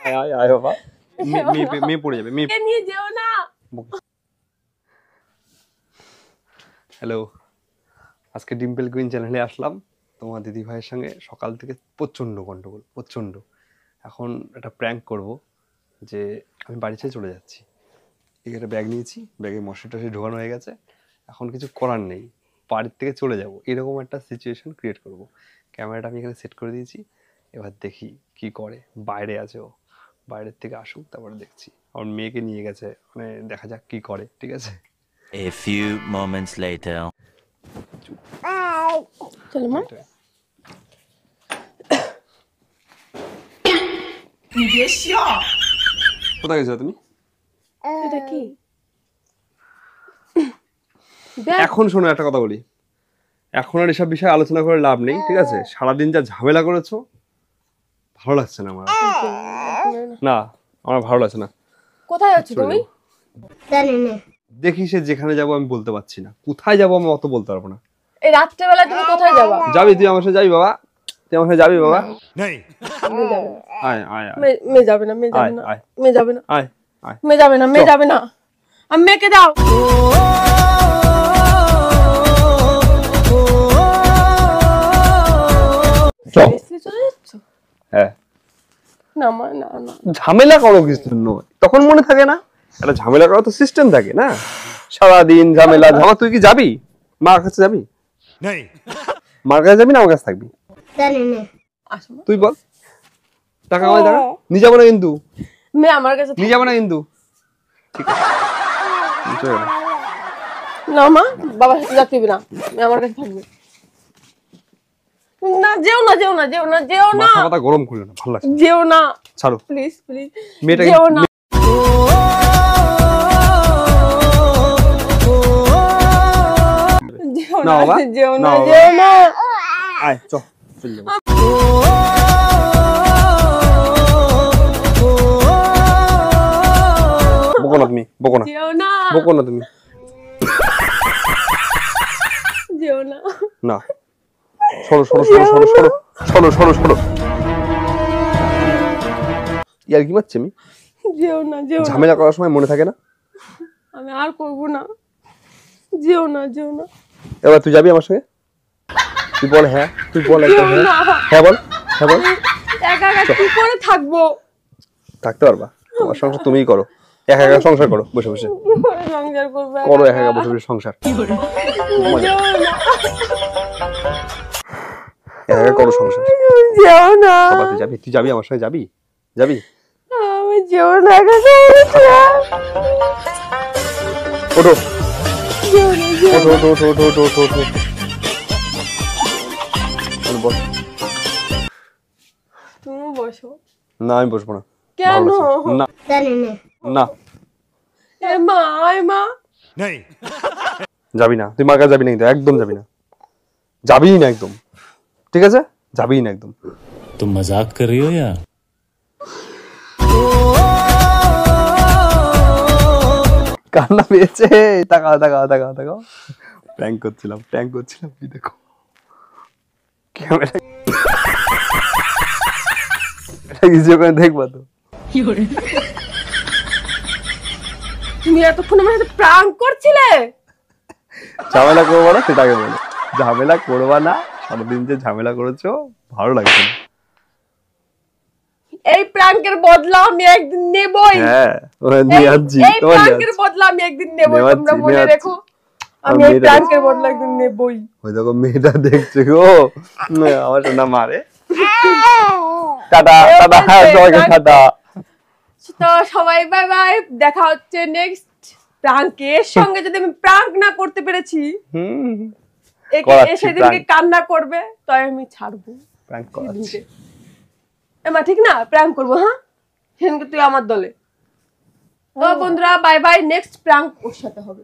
আয় আয় বাবা মেয়ে পড়ে যাবে মেয়ে নিয়ে যেও না। হ্যালো, আজকে ডিম্পল কুইন চ্যানেলে আসলাম তোমার দিদি ভাইয়ের সঙ্গে। সকাল থেকে প্রচণ্ড গন্ডগোল, প্রচণ্ড। এখন একটা প্র্যাঙ্ক করব যে আমি বাড়ি ছেড়ে চলে যাচ্ছি। এই একটা ব্যাগ নিয়েছি, ব্যাগে মশারি টশারি ঢোকানো হয়ে গেছে। এখন কিছু করার নেই, বাড়ির থেকে চলে যাব, এরকম একটা সিচুয়েশন ক্রিয়েট করব। ক্যামেরাটা আমি এখানে সেট করে দিয়েছি, এবার দেখি কি করে। বাইরে আছে ও, বাইরের থেকে আসুক, তারপরে দেখছি। আমার মেয়েকে নিয়ে গেছে, মানে দেখা যাক কি করে। ঠিক আছে? A few moments later. চলো মা। কোথায় গেছো তুমি? এটা কি? এখন শোনো, একটা কথা বলি, এখন আর এসব বিষয়ে আলোচনা করে লাভ নেই। ঠিক আছে? সারাদিন যা ঝামেলা করেছো, ভালো লাগছে না আমার। না, আমার ভালো লাগছে না। কোথায় যাচ্ছ তুমি? দেখি সে যেখানে যাবো আমি বলতে পারছি না। কোথায় যাবো আমি অত বলতে পারবো না। এই রাত্রেবেলা তুমি কোথায় যাবা? যাবি তুই আমার সাথে? যাবি বাবা? তুই আমার সাথে যাবি বাবা? আয় আয় আয়। মেয়ে যাবে না, মেয়ে যাবে না, মেয়ে যাবে না, আয় আয়। মেয়ে যাবে না, মেয়ে যাবে না। আমি মেয়েকে দাও। চলে যাচ্ছ? হ্যাঁ। না মা, না না। ঝামেলা করো কিছু নয়, তখন মনে থাকে না? একটা ঝামেলা করার তো সিস্টেম থাকে না? সারাদিন ঝামেলা ঝামেলা। তুই কি যাবি মার কাছে? যাবি? মার কাছে যাবি না আমার কাছে থাকবি? তুই বল। টাকা আমায় টাকা নিয়ে যাবো না কিন্তু। মেয়ে আমার কাছে নিয়ে যাবো না কিন্তু। ঠিক আছে? না মা, বাবার সাথে যাচ্ছি না, মেয়ে আমার কাছে থাকবে। না, যেও না, যেও না, যেও না, যেও না। মাথা কথা গরম করিও না, ভালো লাগছে। যেও না, ছাড়ো প্লিজ প্লিজ। মেয়েটা। যেও না। যেও না, যেও না, যেও না। আয় চল চল যাবো। বকো না তুমি, বকো না, যেও না, বকো না তুমি। যেও না। না, সরো সরো সরো সরো সরো সরো সরো সরো। ইয়ার কি মারছি আমি? যেও না, যেও না। ঝামেলা করার সময় মনে থাকে না? আমি আর করব না। যেও না, যেও না। এবার তুই যাবি আমার সঙ্গে? তুই বল হ্যাঁ, তুই বল একটা হ্যাঁ। হ্যাঁ বল, হ্যাঁ বল। একা একা কি করে থাকবো? থাকতে পারবা? তোমার সংসার তুমিই করো, একা একা সংসার করো বসে বসে। কি করে সংসার করবো? করো একা একা বসে বসে সংসার। যেও না, একা একা করো সংসার। যেও না। বাবা তুই যাবি? তুই যাবি আমার সঙ্গে? যাবি? যাবি? আমি যেও না, একা সংসার। ওঠো যেও না, যেও না। ওঠো ওঠো ওঠো ওঠো ওঠো ওঠো। বস। তুমি বসো। না আমি বসবো না। কেন? না না। এ মা, আয় মা। যাবি না তুই, মার কাছে যাবি না কিন্তু, একদম যাবি না। যাবি না একদম, ঠিক আছে? যাবি না একদম। तुम मजाक कर रही हो या? কান্না পেয়েছে। তাকাও তাকাও তাকাও তাকাও। প্র্যাঙ্ক করছিলাম, প্র্যাঙ্ক করছিলাম। কি দেখো ক্যামেরা, এটা কিছু করে দেখবা তো? তুমি এতক্ষণ আমার সাথে প্রাঙ্ক করছিলে? ঝামেলা করবো না সেটাকে বলো। ঝামেলা করবা না, সারাদিন যে ঝামেলা করেছো ভালো লাগছে না। এই প্রাঙ্কের বদলা আমি একদিন নেবই। হ্যাঁ নিয়ে আসছি, এই তোমার প্রাঙ্কের বদলা আমি একদিন নেবই, তোমরা মনে রেখো। আমি এই মেয়েটা প্রাঙ্কের বদলা একদিন নেবই। ওই দেখো মেয়েটা দেখছে গো, আমার সোনা মারে। টাটা টাটা, সবাইকে টাটা। তো সবাই বাই বাই, দেখা হচ্ছে নেক্সট প্রাঙ্কে। এর সঙ্গে যদি আমি প্রাঙ্ক না করতে পেরেছি, সেদিনকে কান্না করবে, তাই আমি ছাড়বো প্র্যাঙ্ক করাচ্ছি। এমা ঠিক না? প্রাঙ্ক করবো। হ্যাঁ, সেদিনকে তুই আমার দলে। তো বন্ধুরা বাই বাই, নেক্সট প্রাঙ্ক ওর সাথে হবে।